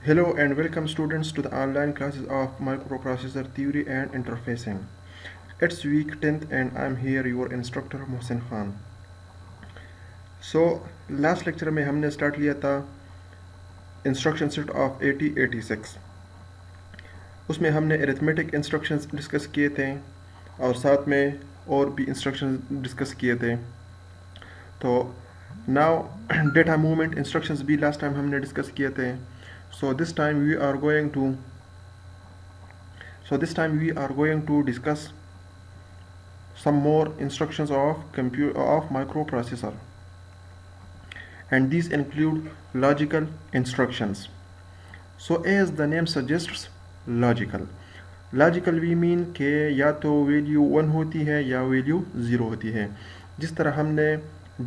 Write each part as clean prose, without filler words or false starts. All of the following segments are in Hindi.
Hello and welcome students to the online classes of Microprocessor Theory and Interfacing. It's week 10th and I'm here your instructor Mohsin Khan. So last lecture में हमने start लिया था instruction set of 8086. उसमें हमने arithmetic instructions discuss किए थे और साथ में और भी instructions discuss किए थे. तो now data movement instructions भी last time हमने discuss किए थे. So this time we are going to discuss some more instructions of microprocessor, and these include logical instructions. So as the name suggests, logical we mean के या तो वैल्यू 1 होती है या वैल्यू 0 होती है. जिस तरह हमने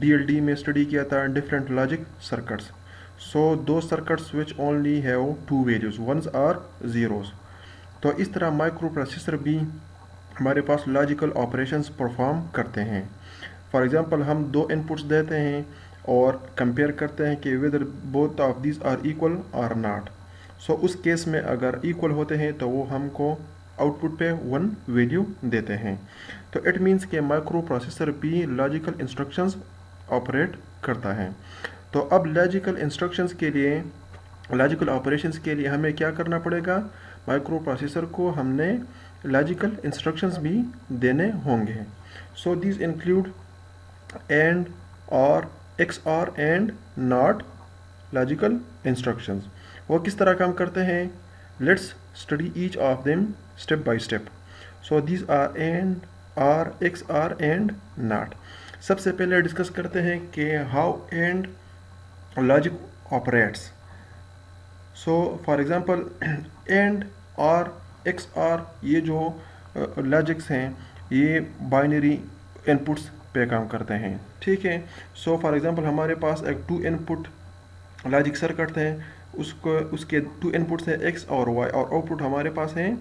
DLD में स्टडी किया था different logic circuits. So those circuits which only have two values, ones or zeros. तो इस तरह माइक्रो प्रोसेसर भी हमारे पास लॉजिकल ऑपरेशंस परफॉर्म करते हैं. फॉर एग्जांपल हम दो इनपुट्स देते हैं और कंपेयर करते हैं कि whether both of this are equal और नॉट. सो उस केस में अगर इक्वल होते हैं तो वो हमको आउटपुट पे 1 वैल्यू देते हैं. तो इट मीन्स कि माइक्रो प्रोसेसर भी लॉजिकल इंस्ट्रक्शंस ऑपरेट करता है. तो अब लॉजिकल इंस्ट्रक्शंस के लिए, लॉजिकल ऑपरेशंस के लिए हमें क्या करना पड़ेगा? माइक्रो प्रोसेसर को हमने लॉजिकल इंस्ट्रक्शंस भी देने होंगे. So these include and or XOR and not logical instructions. वो किस तरह काम करते हैं? Let's study each of them step by step. So these are and, or XOR and not. सबसे पहले डिस्कस करते हैं कि how and logic operates. So for example AND और XOR ये जो लॉजिक्स हैं ये बाइनरी इनपुट्स पे काम करते हैं. ठीक है. सो फॉर एग्जांपल हमारे पास एक 2 इनपुट लॉजिक सर्किट है, उसके 2 इनपुट्स हैं X और Y, और आउटपुट हमारे पास है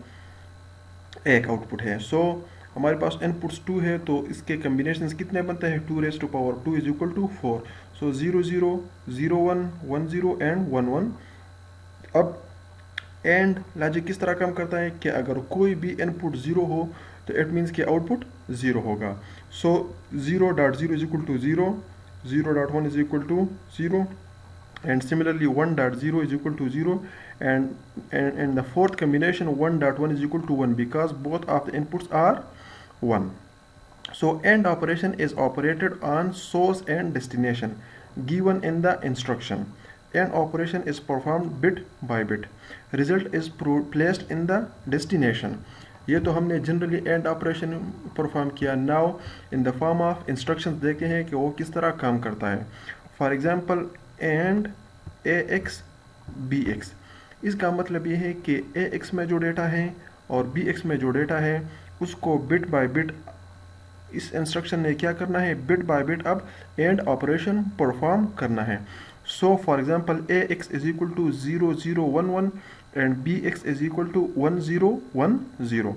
एक आउटपुट है. सो हमारे पास इनपुट्स 2 है तो इसके कम्बिनेशंस कितने बनते हैं? 2 raised to power 2 is equal to 4. So 0 0 0 1 1 0 and 1 1. अब एंड लॉजिक किस तरह काम करता है कि अगर कोई भी इनपुट 0 हो तो इट मीन्स कि आउटपुट 0 होगा. सो 0.0 is equal to 0, 0.1 is equal to 0, and similarly 1.0 is equal to 0, and the fourth combination 1.1 is equal to 1 because both of the inputs are 1. So AND operation is operated on source and destination given in the instruction. AND operation is performed bit by bit. Result is placed in the destination. ये तो हमने जनरली AND ऑपरेशन परफॉर्म किया. Now in the form of instructions देखते हैं कि वो किस तरह काम करता है. For example AND AX BX. इसका मतलब ये है कि AX में जो डेटा है और BX में जो डेटा है उसको बिट बाय बिट इस इंस्ट्रक्शन ने क्या करना है? बिट बाय बिट अब एंड ऑपरेशन परफॉर्म करना है. So for example AX is equal to 0 0 1 1 and BX is equal to 1 0 1 0.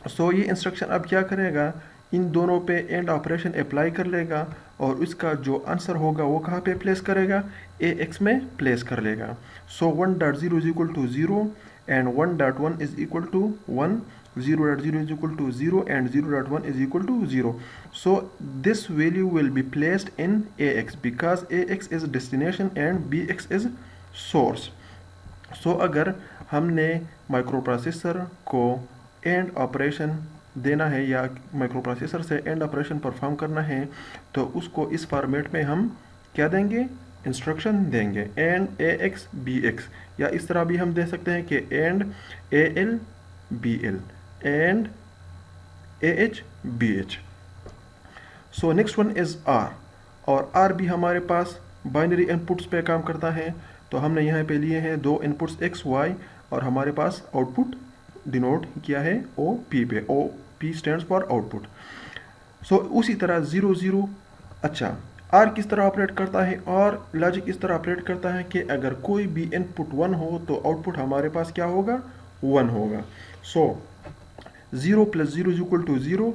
So ये इंस्ट्रक्शन अब क्या करेगा? इन दोनों पे एंड ऑपरेशन अप्लाई कर लेगा और उसका जो आंसर होगा वो कहाँ पे प्लेस करेगा? AX में प्लेस कर लेगा. So 1.0 is equal to 0 and 1.1 is equal to 1, 0.0 is equal to 0 and 0.1 is equal to 0. So this value will be placed in AX because AX is destination and BX is source. So अगर हमने माइक्रोप्रोसेसर को एंड ऑपरेशन देना है या माइक्रोप्रोसेसर से एंड ऑपरेशन परफॉर्म करना है तो उसको इस फॉर्मेट में हम क्या देंगे? इंस्ट्रक्शन देंगे एंड AX BX, या इस तरह भी हम दे सकते हैं कि and AL BL and AH BH. So next one is R, और R भी हमारे पास बाइनरी इनपुट्स पे काम करता है. तो हमने यहाँ पे लिए हैं 2 इनपुट्स X Y और हमारे पास आउटपुट डिनोट किया है OP पे. OP stands for output. So उसी तरह 0 0. अच्छा, R किस तरह ऑपरेट करता है? और लॉजिक इस तरह ऑपरेट करता है कि अगर कोई भी इनपुट 1 हो तो आउटपुट हमारे पास क्या होगा? 1 होगा. सो 0 plus 0 is equal to 0,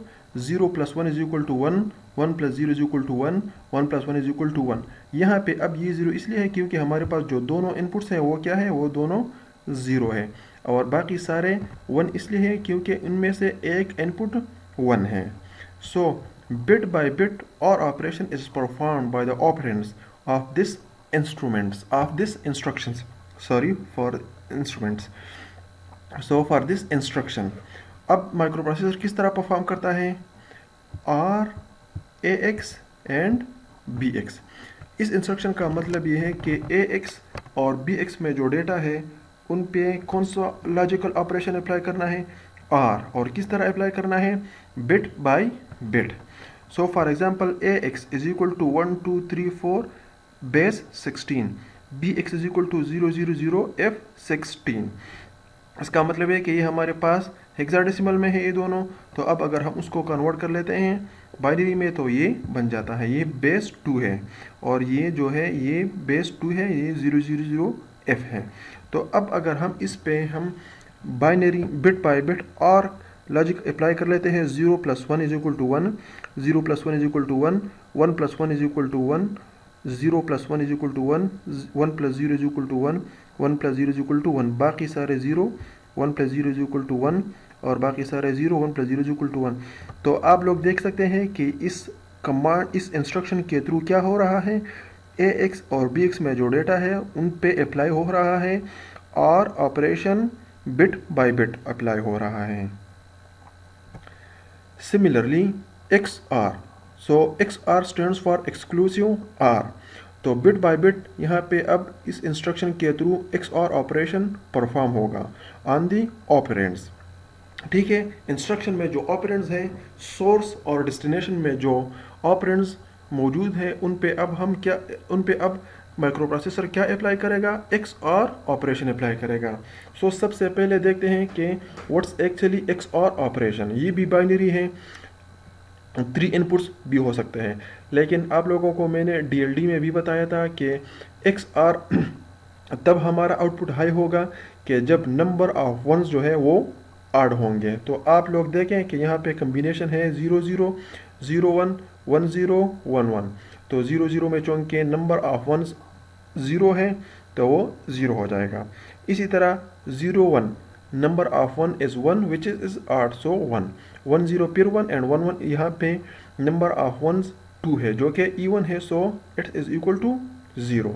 0 plus 1 is equal to 1, 1 plus 0 is equal to 1, 1 plus 1 is equal to 1। यहाँ पे अब ये 0 इसलिए है क्योंकि हमारे पास जो दोनों इनपुट्स हैं वो क्या है, वो दोनों 0 है, और बाकी सारे 1 इसलिए है क्योंकि इनमें से एक इनपुट 1 है। सो bit by bit or operation is performed by the operands of this instructions, sorry for instruments, so for this instruction। अब माइक्रोप्रोसेसर किस तरह परफॉर्म करता है, R A X and B X. इस इंस्ट्रक्शन का मतलब ये है कि ए एक्स और बी एक्स में जो डेटा है उन पे कौन सा लॉजिकल ऑपरेशन अप्लाई करना है, आर, और किस तरह अप्लाई करना है, bit by bit. So for example, ax is equal to 1 2 3 4 base 16, bx is equal to 0 0 0 f 16। इसका मतलब है कि ये हमारे पास हेक्साडेसिमल में है ये दोनों, तो अब अगर हम उसको कन्वर्ट कर लेते हैं बाइनरी में तो ये बन जाता है, ये बेस 2 है और ये जो है ये बेस 2 है, ये 0 0 0 f है। तो अब अगर हम इस पे हम बाइनरी बिट बाय बिट और लॉजिक अप्लाई कर लेते हैं, 0 plus 1 is equal to 1, 0 plus 1 is equal to 1, 1 plus 1 is equal to 1, 0 plus 1 is equal to 1, 1 plus 0 is equal to 1, 1 plus 0 is equal to 1, बाकी सारे 0, 1 प्लस 0 इज इक्वल टू 1 और बाकी सारे 0, 1 प्लस 0 इज इक्वल टू 1। तो आप लोग देख सकते हैं कि इस कमांड, इस इंस्ट्रक्शन के थ्रू क्या हो रहा है, ए एक्स और बी एक्स में जो डेटा है उन पे अप्लाई हो रहा है और operation bit by bit apply हो रहा है। Similarly, XR, so XR stands for exclusive R, तो बिट बाय बिट यहाँ पे अब इस इंस्ट्रक्शन के थ्रू XR ऑपरेशन परफॉर्म होगा ऑन दी ऑपरेंड्स। ठीक है, इंस्ट्रक्शन में जो ऑपरेंड्स हैं, सोर्स और डेस्टिनेशन में जो ऑपरेंड्स मौजूद हैं उन पे अब माइक्रोप्रोसेसर क्या अप्लाई करेगा, XOR ऑपरेशन अप्लाई करेगा। सो सबसे पहले देखते हैं कि व्हाट्स एक्चुअली XOR ऑपरेशन। ये भी बाइनरी है, 3 इनपुट्स भी हो सकते हैं, लेकिन आप लोगों को मैंने DLD में भी बताया था कि XOR तब हमारा आउटपुट हाई होगा कि जब नंबर ऑफ वंस जो है वो ऐड होंगे। तो आप लोग देखें कि यहाँ पे कम्बिनेशन है 0 0 0 1 1 0 1 1, तो 0 0 में चूँकि नंबर ऑफ वंस 0 है तो वो 0 हो जाएगा। इसी तरह 0 1 number of 1 is 1 which is 8, सो 1 1 0 फिर 1 एंड 1 1, यहाँ पे नंबर ऑफ वंस 2 है जो कि इवन है, so it is equal to 0।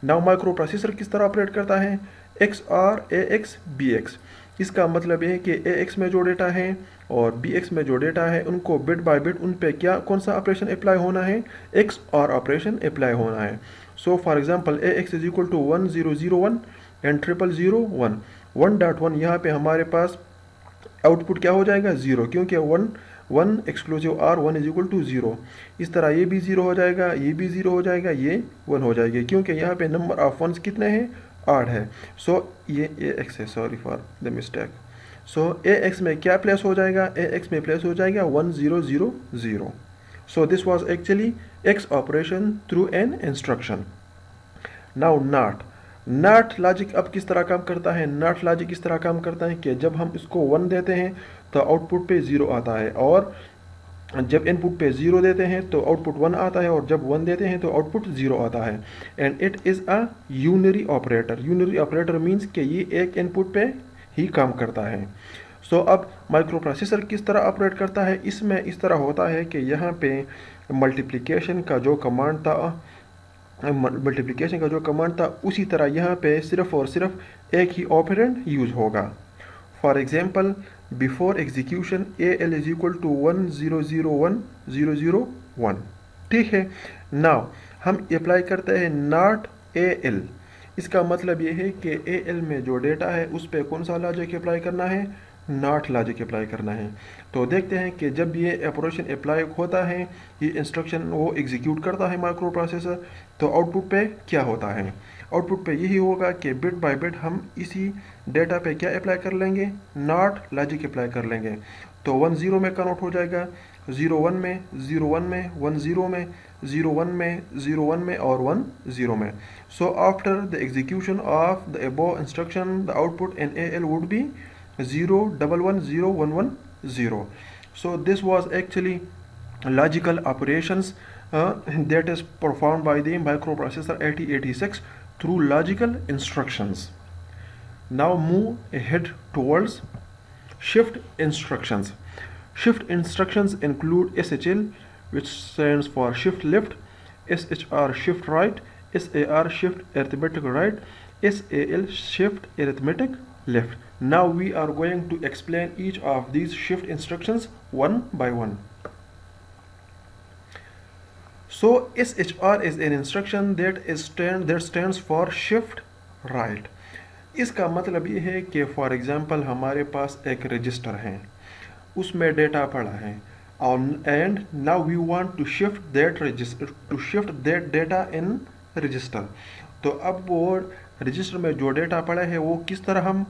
Now microprocessor किस तरह ऑपरेट करता है, XOR AX BX। इसका मतलब ये है कि AX में जो डेटा है और BX में जो डेटा है उनको बिट बाय बिट उन पे क्या कौन सा ऑपरेशन अप्लाई होना है, XOR ऑपरेशन अप्लाई होना है। So for example AX is equal to 1 0 0 1 and 0 0 0 1 1.1, यहाँ पे हमारे पास आउटपुट क्या हो जाएगा 0, क्योंकि 1 1 exclusive R 1 is equal to 0। इस तरह ये भी 0 हो जाएगा, ये भी 0 हो जाएगा, ये 1 हो जाएगी, क्योंकि यहाँ पे नंबर ऑफ वंस कितने हैं, 8 है। सो ये AX है, sorry for the mistake. So AX में क्या प्लेस हो जाएगा, AX में प्लेस हो जाएगा 1 0 0 0। So this was actually X operation through an instruction. Now not logic अब किस तरह काम करता है, नॉट लॉजिक इस तरह काम करता है कि जब हम इसको 1 देते हैं तो आउटपुट पे 0 आता है, और जब इनपुट पे 0 देते हैं तो आउटपुट 1 आता है, और जब 1 देते हैं तो आउटपुट 0 आता है। And it is a unary operator. Unary operator means कि ये एक इनपुट पे ही काम करता है। सो अब माइक्रो प्रोसेसर किस तरह ऑपरेट करता है, इसमें इस तरह होता है कि यहाँ पे मल्टीप्लिकेशन का जो कमांड था उसी तरह यहाँ पे सिर्फ और सिर्फ एक ही ऑपरेंड यूज होगा। For example, before execution AL is equal to 1 0 0 1 0 0 1। ठीक है, नाउ हम अप्लाई करते हैं नॉट AL। इसका मतलब ये है कि AL में जो डेटा है उस पर कौन सा लॉजिक अप्लाई करना है, नॉट लॉजिक अप्लाई करना है। तो देखते हैं कि जब ये ऑपरेशन अप्लाई होता है, ये इंस्ट्रक्शन वो एग्जीक्यूट करता है माइक्रो प्रोसेसर, तो आउटपुट पे क्या होता है, आउटपुट पे यही होगा कि बिट बाय बिट हम इसी डेटा पे क्या अप्लाई कर लेंगे, नॉट लॉजिक अप्लाई कर लेंगे। तो 1 0 में कन्वर्ट हो जाएगा, 0 1 में, 0 1 में, 1 0 में, 0 1 में, 0 1 में और 1 0 में। सो after the execution of the above instruction the output in AL would be 0 1 1 0 1 1 0. So this was actually logical operations that is performed by the microprocessor 8086 through logical instructions. Now move ahead towards shift instructions. Shift instructions include SHL, which stands for shift left, SHR shift right, SAR shift arithmetic right, SAL shift arithmetic left. Now we are going to explain each of these shift instructions one by one. So SHR is an instruction that stands for shift right. इसका मतलब ये है कि फॉर एग्जांपल हमारे पास एक रजिस्टर है, उसमें डेटा पड़ा है, and now we want to shift that data in register. तो अब वो रजिस्टर में जो डेटा पड़ा है वो किस तरह हम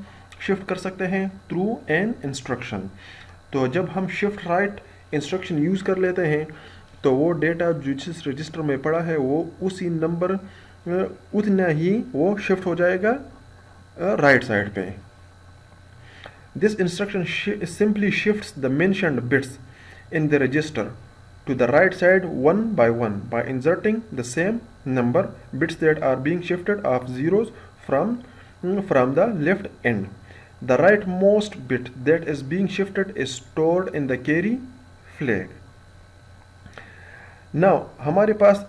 शिफ्ट कर सकते हैं? Through an instruction. तो जब हम शिफ्ट राइट इंस्ट्रक्शन यूज़ कर लेते हैं तो वो डेटा जो जिस रजिस्टर में पड़ा है वो उसी नंबर उतना ही वो शिफ्ट हो जाएगा राइट साइड पे. This instruction simply shifts the mentioned bits in the register to the right side one by one by inserting the same number bits that are being shifted of zeros from the left end. The rightmost bit that is being shifted is stored in the carry flag. Now हमारे पास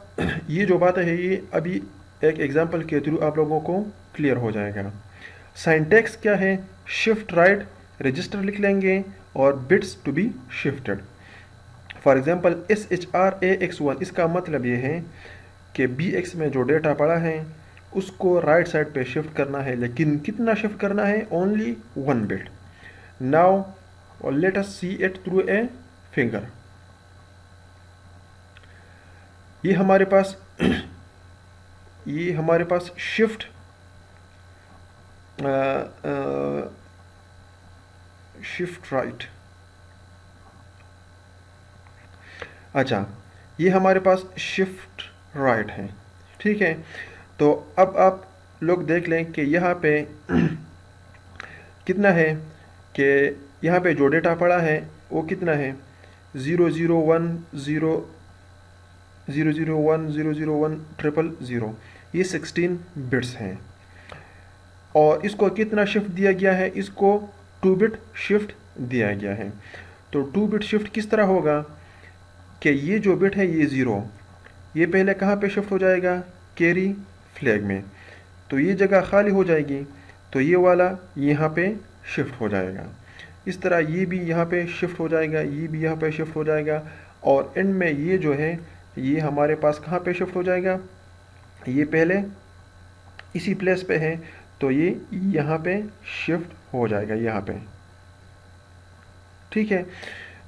ये जो बात है ये अभी एक एग्जांपल के थ्रू आप लोगों को क्लियर हो जाएगा. सिंटैक्स क्या है? शिफ्ट राइट रजिस्टर लिख लेंगे और bits to be shifted. For example SHR-AX1, इसका मतलब ये है कि BX में जो डेटा पड़ा है उसको राइट साइड पे शिफ्ट करना है, लेकिन कितना शिफ्ट करना है? Only 1 bit. Now let us see it through a finger. ये हमारे पास शिफ्ट राइट. अच्छा, ये हमारे पास शिफ्ट राइट है, ठीक है. तो अब आप लोग देख लें कि यहाँ पे कितना है कि यहाँ पे जो डेटा पड़ा है वो कितना है? 001001001001000. ये 16 बिट्स हैं. और इसको कितना शिफ्ट दिया गया है? इसको 2 बिट शिफ्ट दिया गया है. तो 2 बिट शिफ्ट किस तरह होगा कि ये जो बिट है ये 0, ये पहले कहाँ पे शिफ्ट हो जाएगा? कैरी फ्लैग में. तो ये जगह खाली हो जाएगी, तो ये वाला यहाँ पे शिफ्ट हो जाएगा. इस तरह ये भी यहाँ पे शिफ्ट हो जाएगा, ये भी यहाँ पे शिफ्ट हो जाएगा, और एंड में ये जो है ये हमारे पास कहाँ पे शिफ्ट हो जाएगा? ये पहले इसी प्लेस पे है, तो ये यहाँ पे शिफ्ट हो जाएगा यहाँ पे, ठीक है.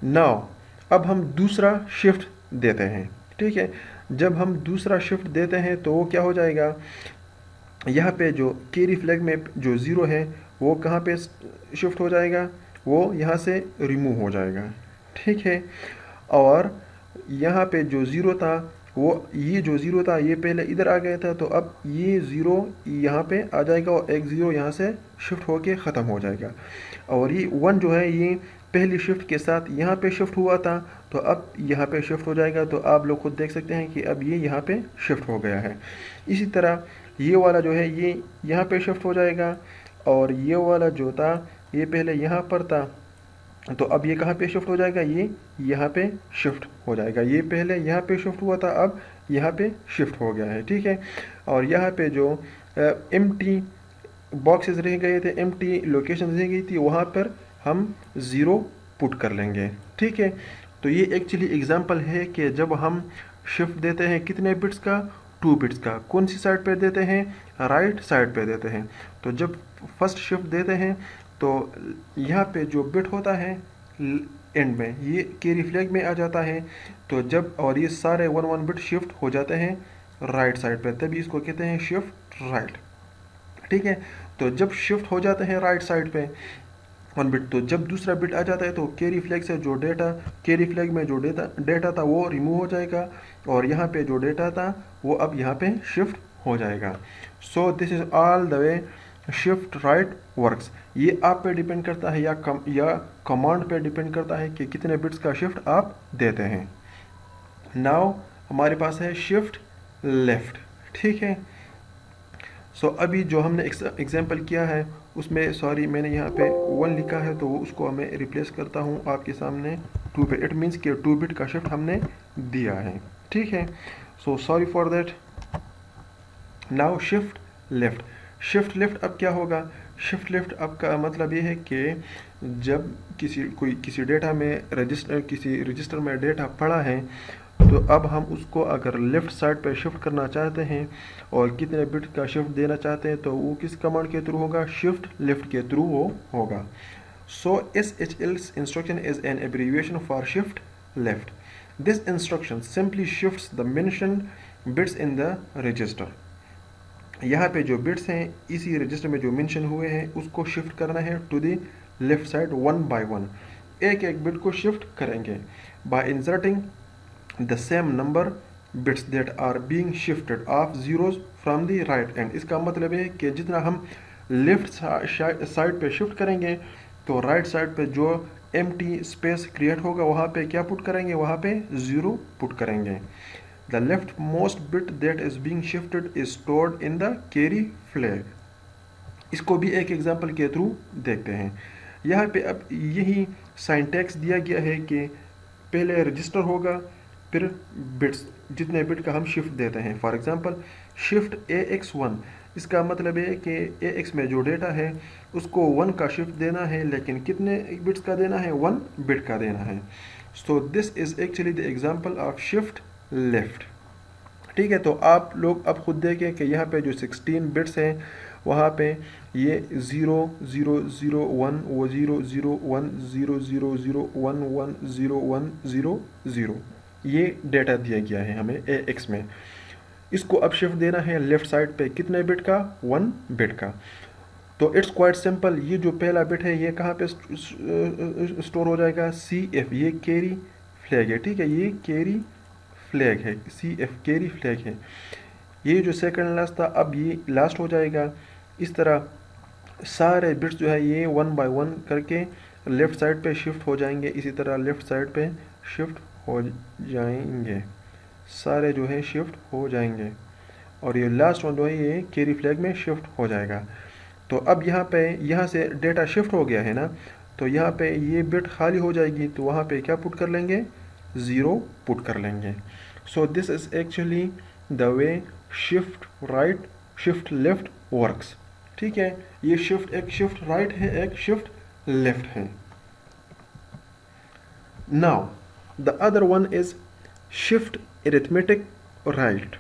नाउ अब हम दूसरा शिफ्ट देते हैं, ठीक है. जब हम दूसरा शिफ्ट देते हैं तो वो क्या हो जाएगा? यहाँ पे जो कैरी फ्लैग में जो 0 है वो कहाँ पे शिफ्ट हो जाएगा? वो यहाँ से रिमूव हो जाएगा, ठीक है. और यहाँ पे जो 0 था वो ये जो 0 था ये पहले इधर आ गया था, तो अब ये 0 यहाँ पे आ जाएगा और एक 0 यहाँ से शिफ्ट होके ख़त्म हो जाएगा. और ये 1 जो है ये पहली शिफ्ट के साथ यहाँ पे शिफ्ट हुआ था, तो अब यहाँ पे शिफ्ट हो जाएगा. तो आप लोग खुद देख सकते हैं कि अब ये यहाँ पे शिफ्ट हो गया है. इसी तरह ये वाला जो है ये यहाँ पे शिफ्ट हो जाएगा, और ये वाला जो था ये पहले यहाँ पर था, तो अब ये कहाँ पे शिफ्ट हो जाएगा? ये यहाँ पे शिफ्ट हो जाएगा. ये पहले यहाँ पे शिफ्ट हुआ था, अब यहाँ पे शिफ्ट हो गया है, ठीक है. और यहाँ पे जो एम्प्टी बॉक्सेस रह गए थे, एम्प्टी लोकेशन रह गई थी, वहाँ पर हम 0 पुट कर लेंगे, ठीक है. तो ये एक्चुअली एग्जांपल है कि जब हम शिफ्ट देते हैं कितने बिट्स का? 2 बिट्स का. कौन सी साइड पे देते हैं? राइट साइड पे देते हैं. तो जब फर्स्ट शिफ्ट देते हैं तो यहाँ पे जो बिट होता है एंड में ये कैरी फ्लैग में आ जाता है. तो जब और ये सारे 1 बिट शिफ्ट हो जाते हैं राइट साइड पे, तभी इसको कहते हैं शिफ्ट राइट, ठीक है. तो जब शिफ्ट हो जाते हैं राइट साइड पे 1 बिट, तो जब दूसरा बिट आ जाता है तो कैरी फ्लैग से जो कैरी फ्लैग में जो डेटा था वो रिमूव हो जाएगा, और यहाँ पे जो डेटा था वो अब यहाँ पे शिफ्ट हो जाएगा. So this is all the way shift right works. ये आप पे डिपेंड करता है या कमांड पे डिपेंड करता है कि कितने बिट्स का शिफ्ट आप देते हैं. नाउ हमारे पास है शिफ्ट लेफ्ट, ठीक है। सो अभी जो हमने एग्जांपल किया है उसमें, सॉरी मैंने यहाँ पे 1 लिखा है तो उसको मैं रिप्लेस करता हूँ आपके सामने 2 पे। इट मीन्स कि 2 बिट का शिफ्ट हमने दिया है, ठीक है। So sorry for that. Now shift left. Shift left अब क्या होगा? शिफ्ट लेफ्ट अब का मतलब ये है कि जब किसी डेटा में किसी रजिस्टर में डेटा पड़ा है तो अब हम उसको अगर लेफ़्ट साइड पे शिफ्ट करना चाहते हैं और कितने बिट का शिफ्ट देना चाहते हैं तो वो किस कमांड के थ्रू होगा? शिफ्ट लेफ्ट के थ्रू वो होगा। सो SHL instruction is an abbreviation for shift left. This instruction simply shifts the mentioned bits in the register. यहाँ पे जो बिट्स हैं इसी रजिस्टर में जो मेंशन हुए हैं उसको शिफ्ट करना है to the left side 1 by 1। एक एक बिट को शिफ्ट करेंगे by inserting the same number bits that are being shifted of zeros from the right end। इसका मतलब है कि जितना हम लेफ्ट साइड पे शिफ्ट करेंगे तो राइट साइड पे जो एम्प्टी स्पेस क्रिएट होगा वहाँ पे क्या पुट करेंगे? वहाँ पे 0 पुट करेंगे। The leftmost bit that is being shifted is stored in the carry flag। इसको भी एक एग्जांपल के थ्रू देखते हैं। यहाँ पे अब यही सिंटैक्स दिया गया है कि पहले रजिस्टर होगा फिर बिट्स, जितने बिट का हम शिफ्ट देते हैं। फॉर एग्जांपल शिफ्ट AX1, इसका मतलब है कि AX में जो डेटा है उसको 1 का शिफ्ट देना है, लेकिन कितने बिट्स का देना है? 1 बिट का देना है। So this is actually the example of shift left, ठीक है। तो आप लोग अब खुद देखें कि यहाँ पे जो 16 बिट्स हैं वहाँ पे ये 0 0 0 1, वो 0 0 1 0 0 0 1 1 0 1 0 0 ये डेटा दिया गया है हमें AX में। इसको अब शिफ्ट देना है लेफ्ट साइड पे कितने बिट का? 1 बिट का। तो इट्स क्वाइट सिंपल। ये जो पहला बिट है ये कहाँ पे स्टोर हो जाएगा? CF, ये कैरी फ्लैग है, ठीक है। ये कैरी फ्लैग है, CF कैरी फ्लैग है। ये जो सेकंड लास्ट था अब ये लास्ट हो जाएगा। इस तरह सारे बिट्स जो है ये 1 बाय 1 करके लेफ़्ट साइड पे शिफ्ट हो जाएंगे। इसी तरह लेफ़्ट साइड पे शिफ्ट हो जाएंगे, सारे जो है शिफ्ट हो जाएंगे और ये लास्ट वन जो है ये कैरी फ्लैग में शिफ्ट हो जाएगा। तो अब यहाँ से डेटा शिफ्ट हो गया है ना, तो यहाँ पे ये बिट खाली हो जाएगी तो वहाँ पे क्या पुट कर लेंगे? 0 पुट कर लेंगे। So this is actually the way shift right shift left works, ठीक है। ये शिफ्ट, एक शिफ्ट राइट है, एक शिफ्ट लेफ्ट है। Now the other one is shift arithmetic right।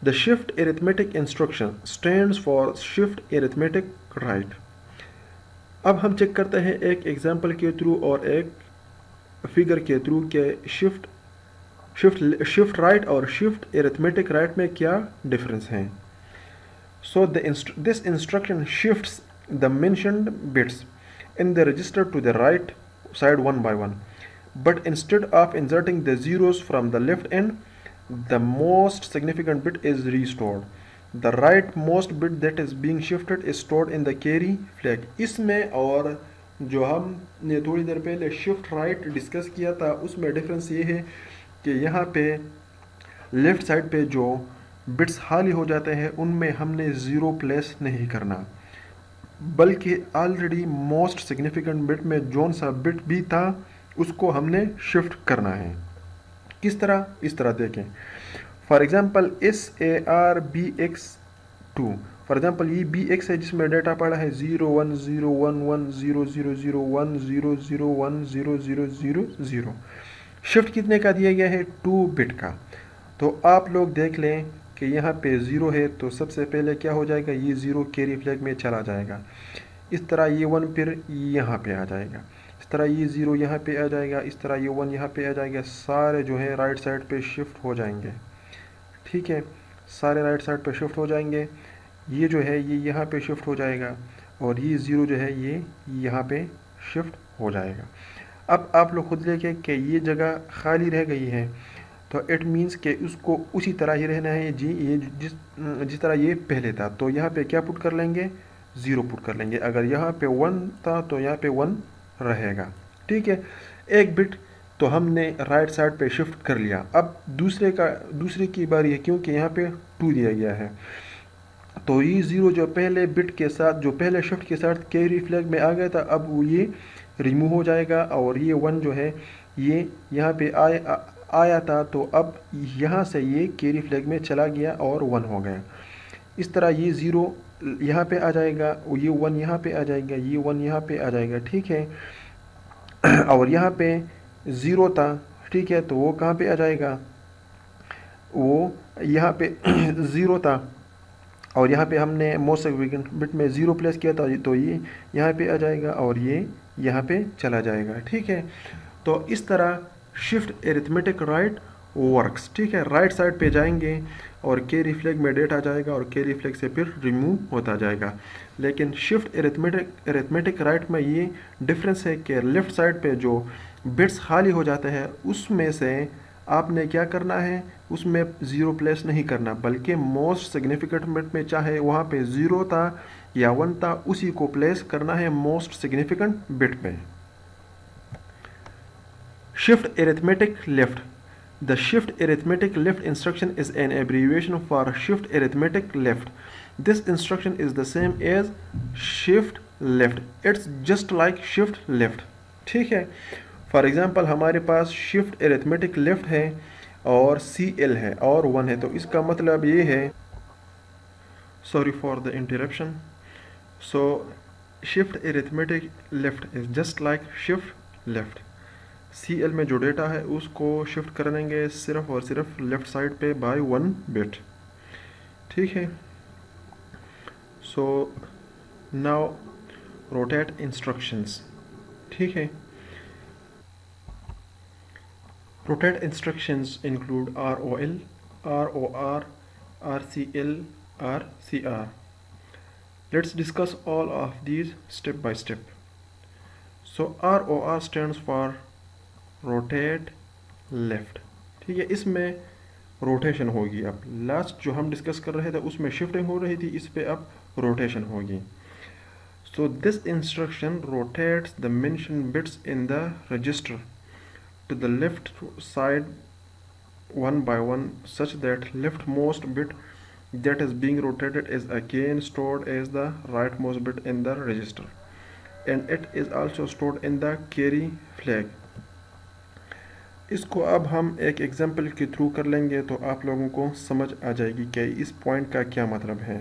The shift arithmetic instruction stands for shift arithmetic right। अब हम चेक करते हैं एक एग्जांपल के थ्रू और एक फिगर के थ्रू के शिफ्ट राइट और शिफ्ट arithmetic right में क्या डिफरेंस है। So this instruction shifts the mentioned bits in the register to the right side 1 by 1। But instead of inserting the zeros from the left end, the most significant bit is restored। The rightmost bit that is being shifted is stored in the carry flag। इसमें और जो हमने थोड़ी देर पहले शिफ्ट राइट डिस्कस किया था उसमें डिफरेंस ये है कि यहाँ पे लेफ्ट साइड पे जो बिट्स खाली हो जाते हैं उनमें हमने 0 प्लेस नहीं करना, बल्कि ऑलरेडी मोस्ट सिग्निफिकेंट बिट में जोन सा बिट भी था उसको हमने शिफ्ट करना है। किस तरह? इस तरह देखें। For example SARBX2, for example ये BX है जिसमें डेटा पड़ा है 0 1 0 1 1 0 0 0 1 0 0 1 0 0 0 0। शिफ्ट कितने का दिया गया है? 2 बिट का। तो आप लोग देख लें कि यहाँ पे 0 है तो सबसे पहले क्या हो जाएगा? ये 0 कैरी फ्लैग में चला जाएगा। इस तरह ये 1 फिर यहाँ पे आ जाएगा, इस तरह ये 0 यहाँ पे आ जाएगा, इस तरह ये 1 यहाँ पे आ जाएगा। सारे जो है राइट साइड पे शिफ्ट हो जाएंगे, ठीक है। सारे राइट साइड पे शिफ्ट हो जाएंगे। ये जो है ये यहाँ पे शिफ्ट हो जाएगा और ये 0 जो है ये यहाँ पे शिफ्ट हो जाएगा। अब आप लोग खुद देखें कि ये जगह खाली रह गई है तो इट मीन्स कि उसको उसी तरह ही रहना है जी, ये जिस तरह ये पहले था। तो यहाँ पे क्या पुट कर लेंगे? 0 पुट कर लेंगे। अगर यहाँ पे 1 था तो यहाँ पे 1 रहेगा, ठीक है। एक बिट तो हमने राइट साइड पे शिफ्ट कर लिया। अब दूसरे की बारी है, क्योंकि यहाँ पे 2 दिया गया है, तो ये 0 जो पहले बिट के साथ, जो पहले शिफ्ट के साथ कैरी फ्लैग में आ गया था, अब वो ये रिमूव हो जाएगा, और ये 1 जो है ये यहाँ पे आया था, तो अब यहाँ से ये कैरी फ्लैग में चला गया और 1 हो गया। इस तरह ये 0 यहाँ पे आ जाएगा, ये 1 यहाँ पे आ जाएगा, ये 1 यहाँ पे आ जाएगा, ठीक है। और यहाँ पे 0 था, ठीक है, तो वो कहाँ पे आ जाएगा, वो यहाँ पे 0 था, और यहाँ पे हमने मोस्ट सिग्निफिकेंट बिट में 0 प्लेस किया था, तो ये यहाँ पे आ जाएगा और ये यहाँ पे चला जाएगा, ठीक है। तो इस तरह शिफ्ट एरिथमेटिक राइट वर्क्स, ठीक है। राइट साइड पे जाएंगे और कैरी फ्लैग में डेट आ जाएगा और कैरी फ्लैग से फिर रिमूव होता जाएगा। लेकिन शिफ्ट एरिथमेटिक राइट में ये डिफरेंस है कि लेफ्ट साइड पे जो बिट्स खाली हो जाते हैं उसमें से आपने क्या करना है, उसमें 0 प्लेस नहीं करना, बल्कि मोस्ट सिग्निफिकेंट बिट में चाहे वहाँ पे 0 था या 1 था, उसी को प्लेस करना है मोस्ट सिग्निफिकेंट बिट में। Shift arithmetic left. The shift arithmetic left instruction is an abbreviation for shift arithmetic left. This instruction is the same as shift left. It's just like shift left. ठीक है। For example हमारे पास shift arithmetic left है और CL है और 1 है, तो इसका मतलब ये है, sorry for the interruption. So shift arithmetic left is just like shift left. CL में जो डेटा है उसको शिफ्ट कर देंगे सिर्फ और सिर्फ लेफ्ट साइड पे बाय 1 बिट, ठीक है। सो नाउ रोटेट इंस्ट्रक्शंस, ठीक है। Rotate instructions include ROL, ROR, RCL, RCR. Let's discuss all of these step by step. So ROR stands for rotate left, ठीक है। इसमें रोटेशन होगी। अब लास्ट जो हम डिस्कस कर रहे थे उसमें शिफ्टिंग हो रही थी, इस पे अब रोटेशन होगी। So this instruction rotates the mention bits in the register to the left side 1 by 1 such that leftmost bit that is being rotated is again stored as the rightmost bit in the register, and it is also stored in the carry flag. इसको अब हम एक एग्जांपल के थ्रू कर लेंगे तो आप लोगों को समझ आ जाएगी कि इस पॉइंट का क्या मतलब है।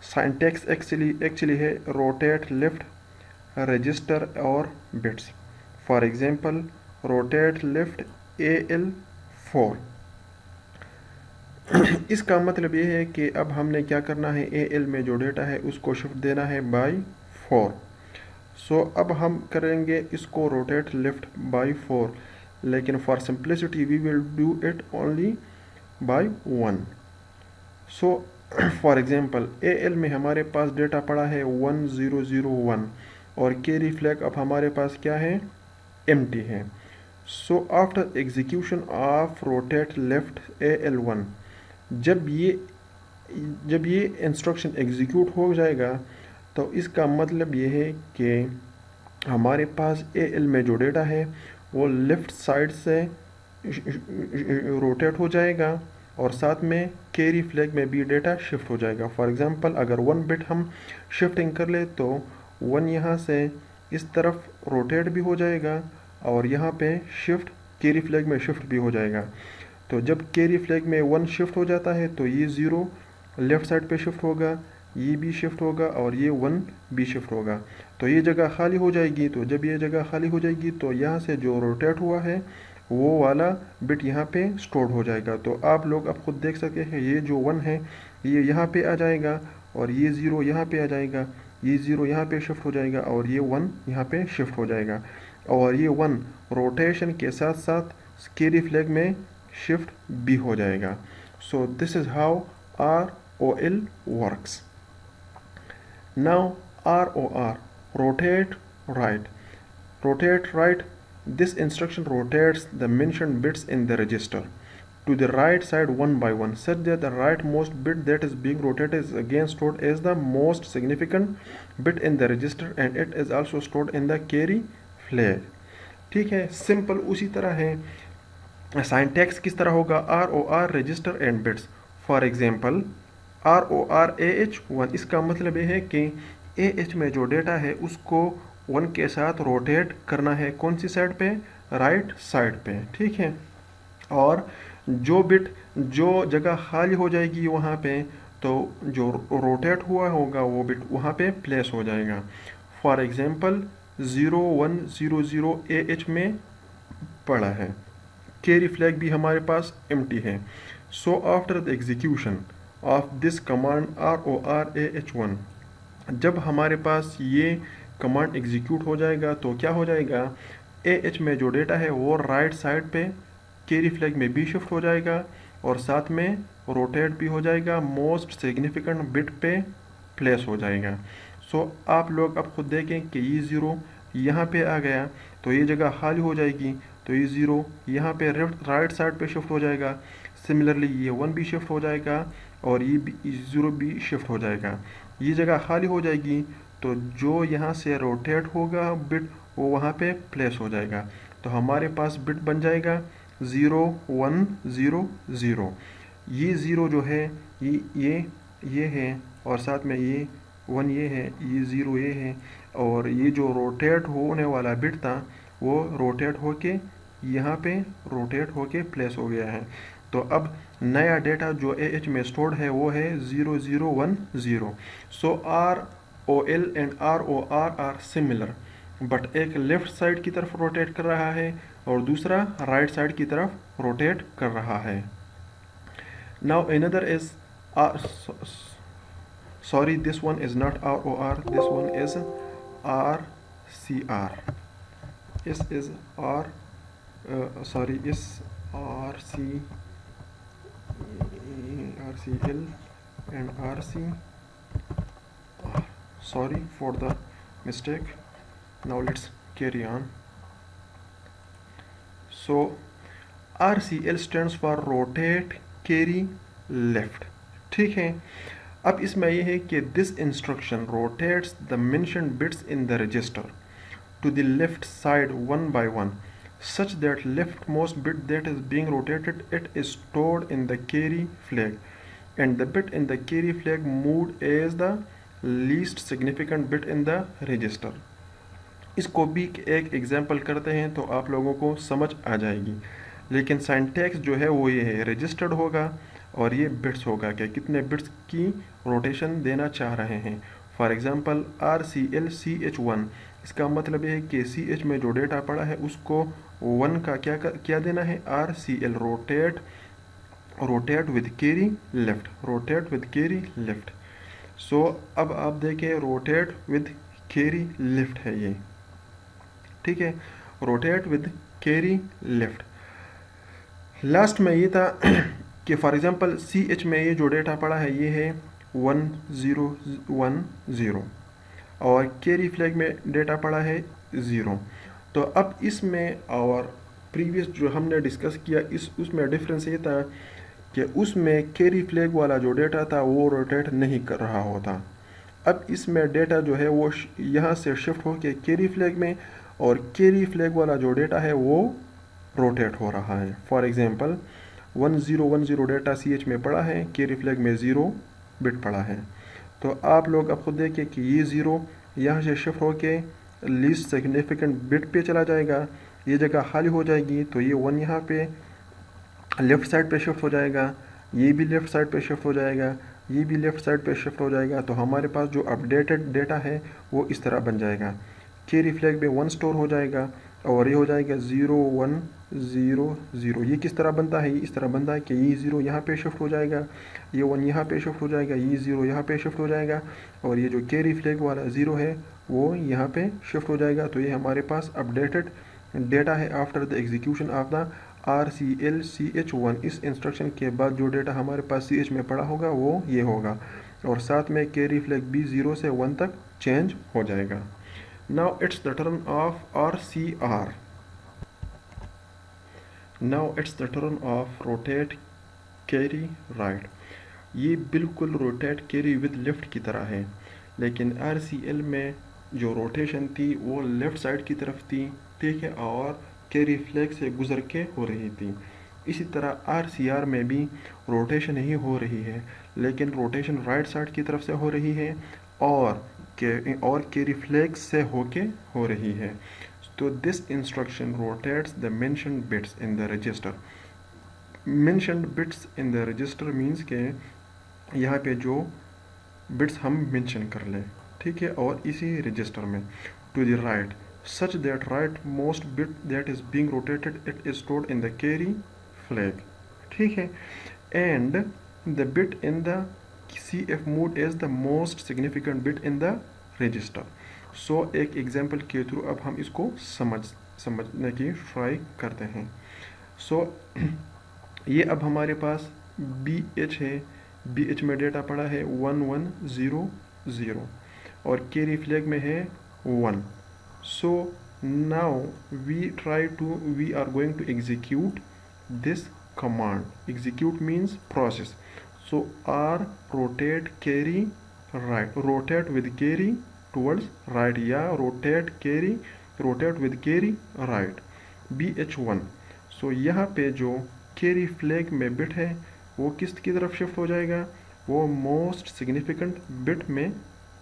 सिंटैक्स एक्चुअली है रोटेट लेफ्ट रजिस्टर और bits. For example rotate left AL4। इसका मतलब ये है कि अब हमने क्या करना है, AL में जो डेटा है उसको शिफ्ट देना है बाय 4। सो अब हम करेंगे इसको रोटेट लेफ्ट बाय 4, लेकिन for simplicity we will do it only by 1। So for example AL में हमारे पास डेटा पड़ा है 1001 और कैरी फ्लैग अब हमारे पास क्या है, एम्प्टी है। So after execution of rotate left AL1, जब ये इंस्ट्रक्शन एग्जीक्यूट हो जाएगा तो इसका मतलब ये है कि हमारे पास AL में जो डेटा है वो लेफ़्ट साइड से रोटेट हो जाएगा और साथ में कैरी फ्लैग में भी डेटा शिफ्ट हो जाएगा। फॉर एग्जांपल अगर 1 बिट हम शिफ्टिंग कर ले तो 1 यहाँ से इस तरफ रोटेट भी हो जाएगा और यहाँ पे शिफ्ट कैरी फ्लैग में शिफ्ट भी हो जाएगा। तो जब कैरी फ्लैग में 1 शिफ्ट हो जाता है तो ये 0 लेफ़्ट साइड पे शिफ्ट होगा, ये भी शिफ्ट होगा और ये 1 भी शिफ्ट होगा, तो ये जगह खाली हो जाएगी। तो जब ये जगह खाली हो जाएगी तो यहाँ से जो रोटेट हुआ है वो वाला बिट यहाँ पे स्टोर हो जाएगा। तो आप लोग अब खुद देख सकते हैं, ये जो 1 है ये यहाँ पे आ जाएगा और ये 0 यहाँ पे आ जाएगा, ये 0 यहाँ पे शिफ्ट हो जाएगा और ये 1 यहाँ पे शिफ्ट हो जाएगा, और ये 1 रोटेशन के साथ साथ कैरी फ्लैग में शिफ्ट भी हो जाएगा। So this is how ROL works. Now ROR, rotate right. Rotate right, this instruction rotates the mentioned bits in the register to the right side 1 by 1 such that the rightmost bit that is being rotated is again stored as the most significant bit in the register, and it is also stored in the carry flag. ठीक है, सिंपल उसी तरह है। सिंटैक्स किस तरह होगा, R O R register and bits. For example R O R A H one, इसका मतलब ये है कि ए एच में जो डेटा है उसको वन के साथ रोटेट करना है, कौन सी साइड पे, राइट साइड पे, ठीक है। और जो बिट, जो जगह खाली हो जाएगी वहाँ पे, तो जो रोटेट हुआ होगा वो बिट वहाँ पे प्लेस हो जाएगा। फॉर एग्जांपल 0100 ए एच में पड़ा है, कैरी फ्लैग भी हमारे पास एम्प्टी है। So after the execution of this command R O R A H one, जब हमारे पास ये कमांड एग्जीक्यूट हो जाएगा तो क्या हो जाएगा, ए एच में जो डेटा है वो राइट साइड पे कैरी फ्लैग में भी शिफ्ट हो जाएगा और साथ में रोटेट भी हो जाएगा, मोस्ट सिग्निफिकेंट बिट पे प्लेस हो जाएगा। सो आप लोग अब खुद देखें कि ये ज़ीरो यहाँ पे आ गया तो ये जगह खाली हो जाएगी, तो ये ज़ीरो यहाँ पे राइट साइड पे शिफ्ट हो जाएगा। सिमिलरली ये वन भी शिफ्ट हो जाएगा और ये ज़ीरो भी शिफ्ट हो जाएगा। ये जगह खाली हो जाएगी तो जो यहाँ से रोटेट होगा बिट वो वहाँ पे प्लेस हो जाएगा। तो हमारे पास बिट बन जाएगा 0100। ये ज़ीरो जो है ये है और साथ में ये वन ये है, ये ज़ीरो ये है, और ये जो रोटेट होने वाला बिट था वो रोटेट होके यहाँ पे रोटेट होके प्लेस हो गया है। तो अब नया डेटा जो ए एच में स्टोर्ड है वो है 0010। So R O L and R O R are similar, but एक लेफ्ट साइड की तरफ रोटेट कर रहा है और दूसरा राइट साइड की तरफ रोटेट कर रहा है। Now another is sorry, this one is not ROR, this one is RCR. This is sorry, is RCL and RCR. Sorry for the mistake. Now let's carry on. So RCL stands for rotate carry left, ठीक है। अब इसमें यह है कि this instruction rotates the mentioned bits in the register to the left side one by one such that leftmost bit that is being rotated it is stored in the carry flag and the bit in the carry flag moved as the least significant bit in the register। इसको भी एक एग्जांपल करते हैं तो आप लोगों को समझ आ जाएगी, लेकिन सिंटैक्स जो है वो ये है, रजिस्टर्ड होगा और ये बिट्स होगा कि कितने बिट्स की रोटेशन देना चाह रहे हैं। फॉर एग्जांपल RCL इसका मतलब ये है कि CH में जो डेटा पड़ा है उसको वन का क्या देना है, RCL rotate with carry left, rotate with carry left. So अब आप देखें रोटेट विद कैरी लेफ्ट है ये, ठीक है, rotate with carry left. Last में ये था कि फॉर एग्जांपल CH में ये जो डेटा पड़ा है ये है 1010 और कैरी फ्लैग में डेटा पड़ा है 0। तो अब इसमें और प्रीवियस जो हमने डिस्कस किया उसमें डिफरेंस ये था कि उसमें कैरी फ्लैग वाला जो डेटा था वो रोटेट नहीं कर रहा होता। अब इसमें डेटा जो है वो यहाँ से शिफ्ट होकर कैरी फ्लैग में, और कैरी फ्लैग वाला जो डेटा है वो रोटेट हो रहा है। फॉर एग्जांपल 1010 डेटा CH में पड़ा है, कैरी फ्लैग में 0 बिट पड़ा है। तो आप लोग अब खुद देखें कि ये 0 यहाँ से शिफ्ट होके लीस्ट सिग्निफिकेंट बिट पे चला जाएगा, ये जगह खाली हो जाएगी तो ये 1 यहाँ पे लेफ़्ट साइड पे शिफ्ट हो जाएगा, ये भी लेफ़्ट साइड पे शिफ्ट हो जाएगा, ये भी लेफ़्ट साइड पे शिफ्ट हो जाएगा। तो हमारे पास जो अपडेटेड डेटा है वो इस तरह बन जाएगा, कैरी फ्लैग में 1 स्टोर हो जाएगा और ये हो जाएगा 0100। ये किस तरह बनता है, ये इस तरह बनता है कि ये 0 यहाँ पे शिफ्ट हो जाएगा, ये 1 यहाँ पे शिफ्ट हो जाएगा, ये 0 यहाँ पे शिफ्ट हो जाएगा और ये जो कैरी फ्लैग वाला 0 है वो यहाँ पे शिफ्ट हो जाएगा। तो ये हमारे पास अपडेटेड डेटा है after the execution of the RCL CH1। इस इंस्ट्रक्शन के बाद जो डेटा हमारे पास CH में पड़ा होगा वो ये होगा और साथ में कैरी फ्लैग भी 0 से 1 तक चेंज हो जाएगा। Now it's the turn of RCR. Now it's the turn of rotate carry right. ये बिल्कुल रोटेट कैरी विद लेफ्ट की तरह है, लेकिन RCL में जो रोटेशन थी वो लेफ़्ट साइड की तरफ थी ठीक है, और कैरी फ्लैग से गुजर के हो रही थी। इसी तरह RCR में भी रोटेशन ही हो रही है, लेकिन रोटेशन राइट साइड की तरफ से हो रही है और कैरी फ्लैग से होके हो रही है। तो this instruction rotates the mentioned bits in the register. Mentioned bits in the register means के यहाँ पे जो बिट्स हम मेंशन कर लें, ठीक है, और इसी रजिस्टर में to the right such that right most bit that is being rotated it is stored in the carry flag, ठीक है, and the bit in the CF mode is the most significant bit in the register. So एक एग्जाम्पल के थ्रू अब हम इसको समझने की ट्राई करते हैं। सो ये अब हमारे पास BH है, BH में डेटा पड़ा है 1100 और कैरी फ्लैग में है 1। So now we are going to execute this command. Execute means process. So R rotate carry right, rotate with carry towards right, या rotate with carry right, BH1. So यहाँ पे जो carry flag में bit है वो किस की तरफ शिफ्ट हो जाएगा, वो most significant bit में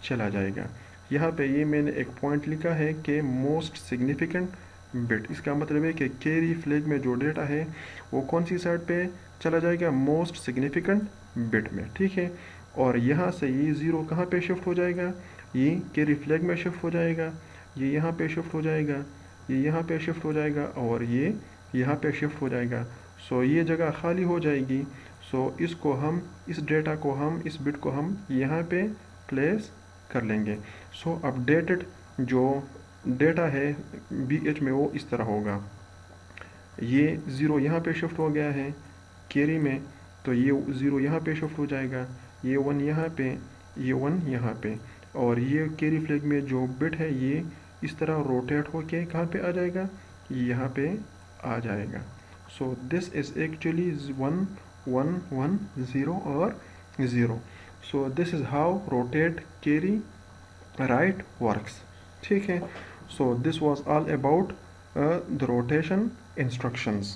चला जाएगा। यहाँ पे ये मैंने एक पॉइंट लिखा है कि मोस्ट सिग्निफिकेंट बिट, इसका मतलब है कि कैरी फ्लैग में जो डेटा है वो कौन सी साइड पे चला जाएगा, मोस्ट सिग्निफिकेंट बिट में, ठीक है। और यहाँ से ये ज़ीरो कहाँ पे शिफ्ट हो जाएगा, ये कैरी फ्लैग में शिफ्ट हो जाएगा, ये यहाँ पे शिफ्ट हो जाएगा, ये यहाँ पे शिफ्ट हो जाएगा और ये यहाँ पे शिफ्ट हो जाएगा। सो ये जगह खाली हो जाएगी। सो इसको हम, इस डेटा को हम, इस बिट को हम यहाँ पे प्लेस कर लेंगे। सो अपडेटेड जो डेटा है BH में वो इस तरह होगा, ये ज़ीरो यहाँ पे शिफ्ट हो गया है कैरी में, तो ये ज़ीरो यहाँ पे शिफ्ट हो जाएगा, ये 1 यहाँ पे, ये 1 यहाँ पे, और ये कैरी फ्लैग में जो बिट है ये इस तरह रोटेट होके कहाँ पे आ जाएगा, यहाँ पे आ जाएगा। सो दिस इज़ एक्चुअली 1 1 1 0 और 0। So this is how rotate carry right works, ठीक है। So this was all about the rotation instructions.